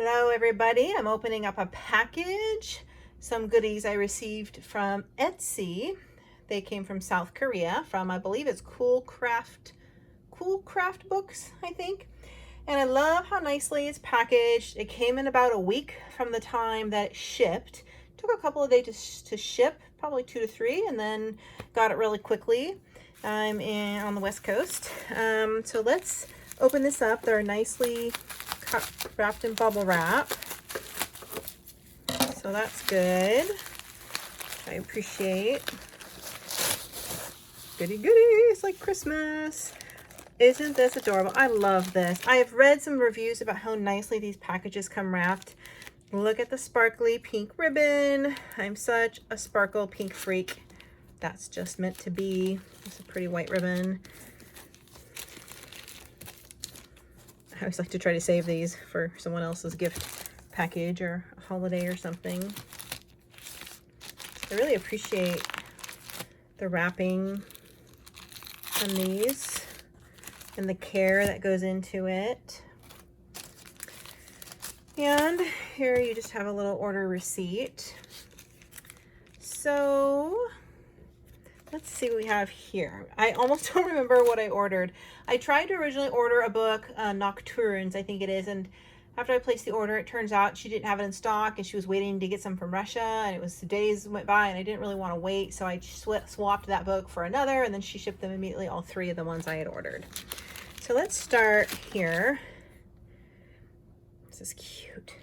Hello everybody, I'm opening up a package, some goodies I received from Etsy. They came from South Korea from, I believe it's Cool Craft Books, I think. And I love how nicely it's packaged. It came in about a week from the time that it shipped. It took a couple of days to ship, probably 2 to 3, and then got it really quickly. I'm on the West Coast. So let's open this up. They're nicely wrapped in bubble wrap, so that's good. I appreciate. Goody it's like Christmas. Isn't this adorable? I love this. I have read some reviews about how nicely these packages come wrapped. Look at the sparkly pink ribbon. I'm such a sparkle pink freak. That's just meant to be. It's a pretty white ribbon. I always like to try to save these for someone else's gift package or a holiday or something. I really appreciate the wrapping on these and the care that goes into it. And here you just have a little order receipt. So let's see what we have here. I almost don't remember what I ordered. I tried to originally order a book, Nocturnes, I think it is, and after I placed the order, it turns out she didn't have it in stock and she was waiting to get some from Russia, and it was days went by and I didn't really want to wait, so I swapped that book for another, and then she shipped them immediately, all 3 of the ones I had ordered. So let's start here. This is cute.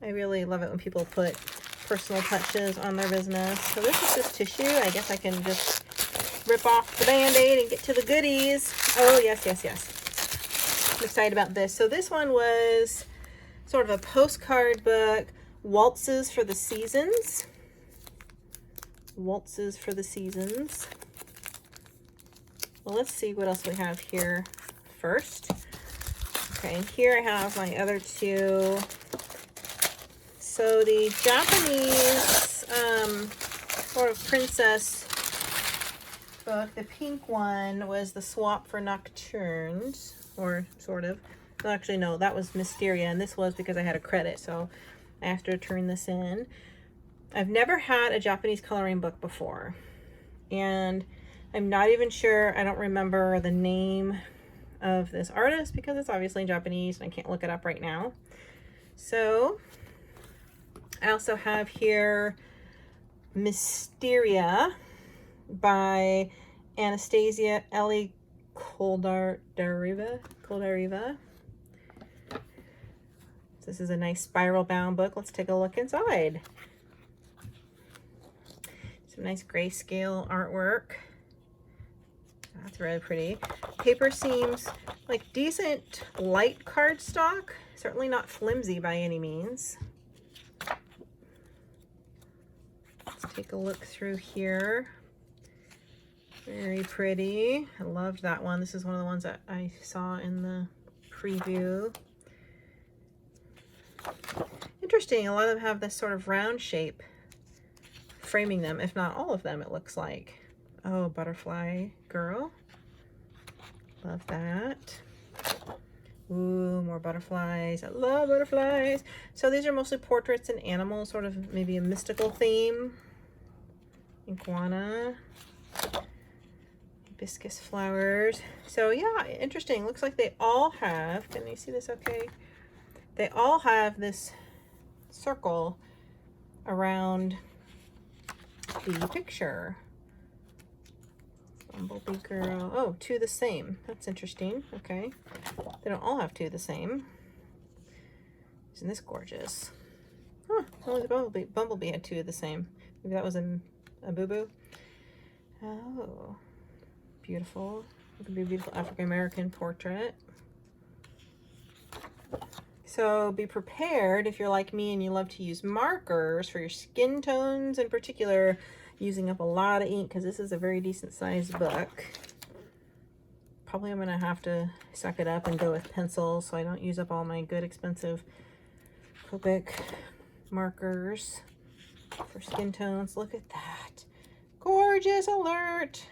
I really love it when people put personal touches on their business. So this is just tissue. I guess I can just rip off the band-aid and get to the goodies. Oh, yes. I'm excited about this. So this one was sort of a postcard book, Waltzes for the Seasons. Waltzes for the Seasons. Well, let's see what else we have here first. Okay, and here I have my other 2. So the Japanese sort of princess book, the pink one was the swap for Nocturnes, or sort of. Well, actually, no, that was Mysteria, and this was because I had a credit, so I have to turn this in. I've never had a Japanese coloring book before, and I'm not even sure, I don't remember the name of this artist because it's obviously in Japanese and I can't look it up right now. So I also have here Mysteria by Anastasia Ellie Koldariva. This is a nice spiral bound book. Let's take a look inside. Some nice grayscale artwork. That's really pretty. Paper seems like decent light cardstock. Certainly not flimsy by any means. Let's take a look through here. Very pretty. I loved that one. This is one of the ones that I saw in the preview. Interesting. A lot of them have this sort of round shape framing them, if not all of them, it looks like. Oh, butterfly girl. Love that. Ooh, more butterflies. I love butterflies. So these are mostly portraits and animals, sort of maybe a mystical theme. Iguana. Hibiscus flowers. So yeah, interesting. Looks like they all have, can you see this okay? They all have this circle around the picture. Bumblebee girl. Oh, 2 the same. That's interesting. Okay. They don't all have 2 the same. Isn't this gorgeous? Huh. Only the Bumblebee had 2 of the same. Maybe that was a boo-boo. Oh. Beautiful. It could be a beautiful African-American portrait. So be prepared if you're like me and you love to use markers for your skin tones in particular, using up a lot of ink because this is a very decent sized book. Probably I'm going to have to suck it up and go with pencils so I don't use up all my good expensive Copic markers for skin tones. Look at that. Gorgeous alert.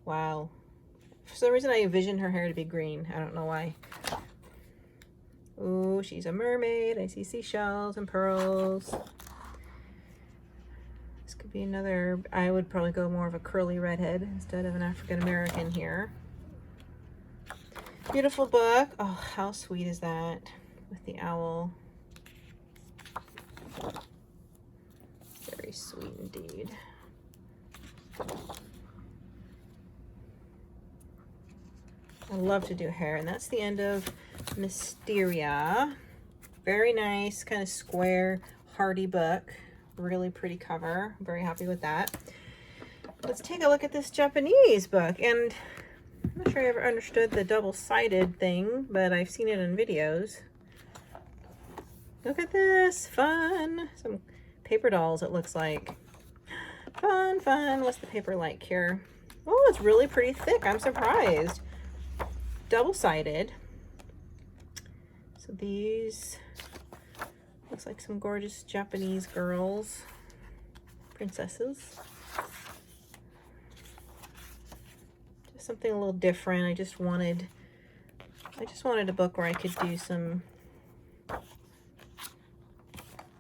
Wow. For some reason I envisioned her hair to be green. I don't know why. she's a mermaid. I see seashells and pearls. This could be another, I would probably go more of a curly redhead instead of an African American here. Beautiful book. Oh, how sweet is that with the owl. Very sweet indeed. I love to do hair, and that's the end of Mysteria. Very nice, kind of square, hardy book. Really pretty cover. I'm very happy with that. Let's take a look at this Japanese book, and I'm not sure I ever understood the double-sided thing, but I've seen it in videos. Look at this, fun. Some paper dolls, it looks like. Fun, fun. What's the paper like here? Oh, it's really pretty thick. I'm surprised. Double-sided. So these looks like some gorgeous Japanese girls, princesses. Just something a little different. I just wanted a book where I could do some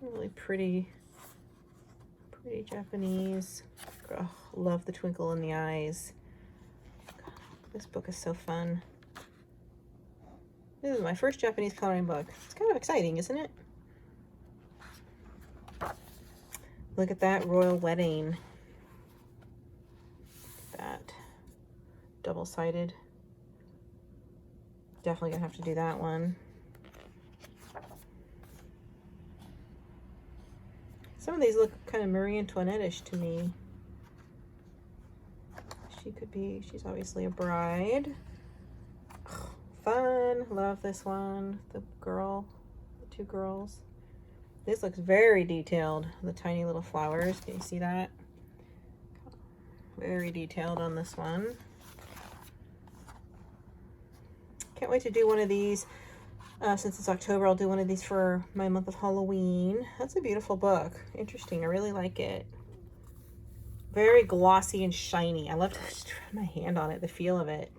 really pretty Japanese. Oh, love the twinkle in the eyes. God, this book is so fun. This is my first Japanese coloring book. It's kind of exciting, isn't it? Look at that royal wedding. That double-sided. Definitely gonna have to do that one. Some of these look kind of Marie Antoinette-ish to me. She could be, she's obviously a bride. Oh, fun, love this one. The two girls. This looks very detailed, the tiny little flowers. Can you see that? Very detailed on this one. Can't wait to do one of these. Since it's October, I'll do one of these for my month of Halloween. That's a beautiful book. Interesting. I really like it. Very glossy and shiny. I love to just run my hand on it, the feel of it.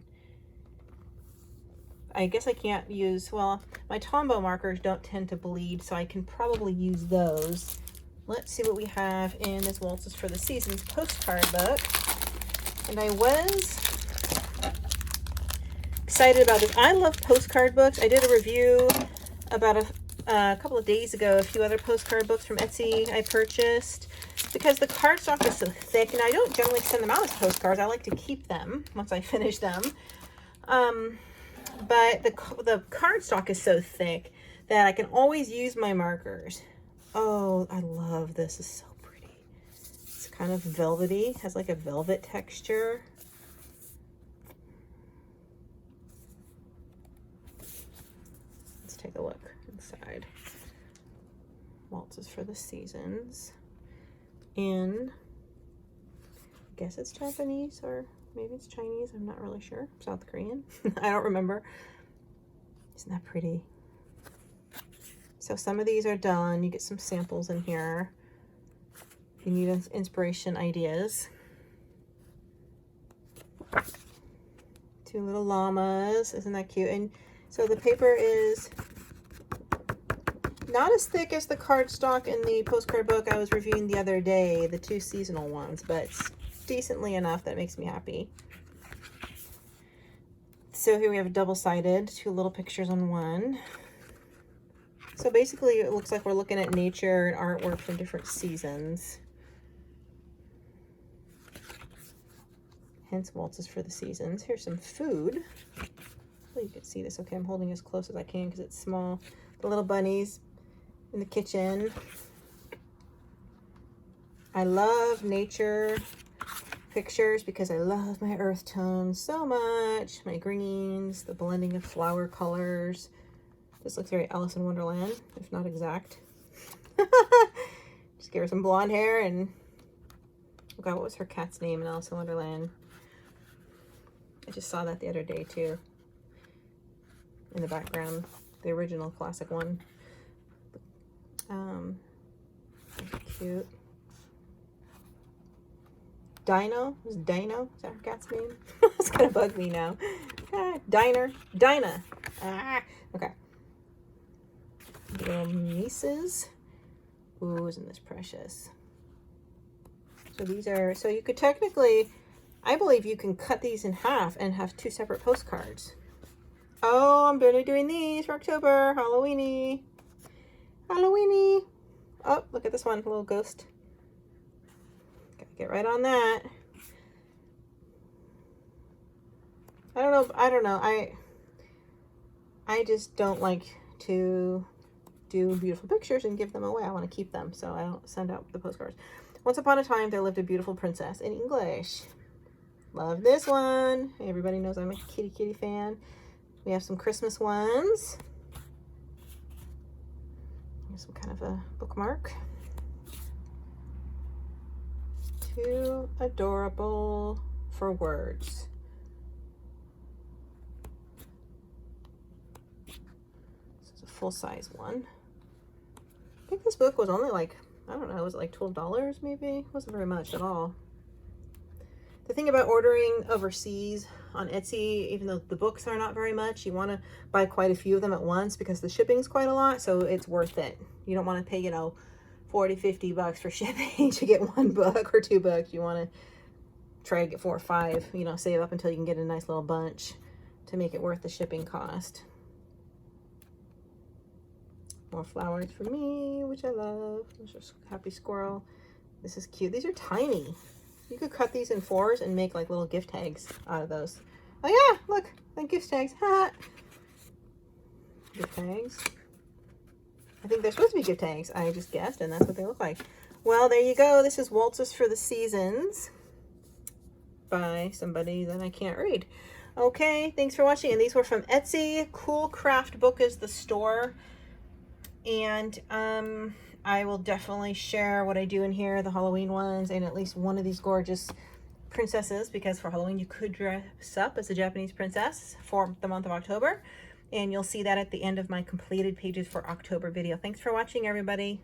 I guess I can't use, well, my Tombow markers don't tend to bleed, so I can probably use those. Let's see what we have in this Waltzes for the Seasons postcard book. And I was excited about this. I love postcard books. I did a review about a couple of days ago, a few other postcard books from Etsy I purchased because the cardstock is so thick, and I don't generally send them out as postcards. I like to keep them once I finish them. But the cardstock is so thick that I can always use my markers. Oh, I love this. It's so pretty. It's kind of velvety, has like a velvet texture. Let's take a look inside. Waltzes for the Seasons. In, I guess it's Japanese or maybe it's Chinese. I'm not really sure. South Korean. I don't remember. Isn't that pretty? So some of these are done. You get some samples in here. You need inspiration ideas. Two little llamas. Isn't that cute? And so the paper is not as thick as the cardstock in the postcard book I was reviewing the other day, the two seasonal ones, but it's decently enough that makes me happy. So here we have a double-sided, two little pictures on one. So basically it looks like we're looking at nature and artwork from different seasons. Hence Waltzes for the Seasons. Here's some food. Hopefully you can see this. Okay, I'm holding as close as I can because it's small. The little bunnies in the kitchen. I love nature pictures because I love my earth tones so much. My greens, the blending of flower colors. This looks very Alice in Wonderland, if not exact. Just gave her some blonde hair and, oh God, what was her cat's name in Alice in Wonderland? I just saw that the other day too. In the background, the original classic one. Cute. Dino? Is Dino? Is that her cat's name? It's gonna bug me now. Ah, Dinah. Ah, okay. Mises. Ooh, isn't this precious? So these are, so you could technically, I believe you can cut these in half and have 2 separate postcards. Oh, I'm barely doing these for October. Halloweeny. Halloweeny. Oh, look at this one, little ghost. Gotta get right on that. I don't know. I just don't like to do beautiful pictures and give them away. I want to keep them, so I don't send out the postcards. Once upon a time, there lived a beautiful princess in English. Love this one. Everybody knows I'm a kitty fan. We have some Christmas ones. Here's some kind of a bookmark. Too adorable for words. This is a full-size one. I think this book was only like, I don't know, was it like $12 maybe? It wasn't very much at all. The thing about ordering overseas on Etsy, even though the books are not very much, you want to buy quite a few of them at once because the shipping's quite a lot, so it's worth it. You don't want to pay, you know, 40, 50 bucks for shipping to get 1 book or 2 books. You want to try to get 4 or 5, you know, save up until you can get a nice little bunch to make it worth the shipping cost. More flowers for me, which I love. There's a happy squirrel. This is cute. These are tiny. You could cut these in 4s and make like little gift tags out of those. Oh yeah, look, like gift tags. Gift tags. I think they're supposed to be gift tags. I just guessed, and that's what they look like. Well, there you go. This is Waltzes for the Seasons by somebody that I can't read. Okay, thanks for watching. And these were from Etsy. Cool Craft Book is the store. And I will definitely share what I do in here, the Halloween ones, and at least one of these gorgeous princesses, because for Halloween you could dress up as a Japanese princess for the month of October. And you'll see that at the end of my completed pages for October video. Thanks for watching, everybody.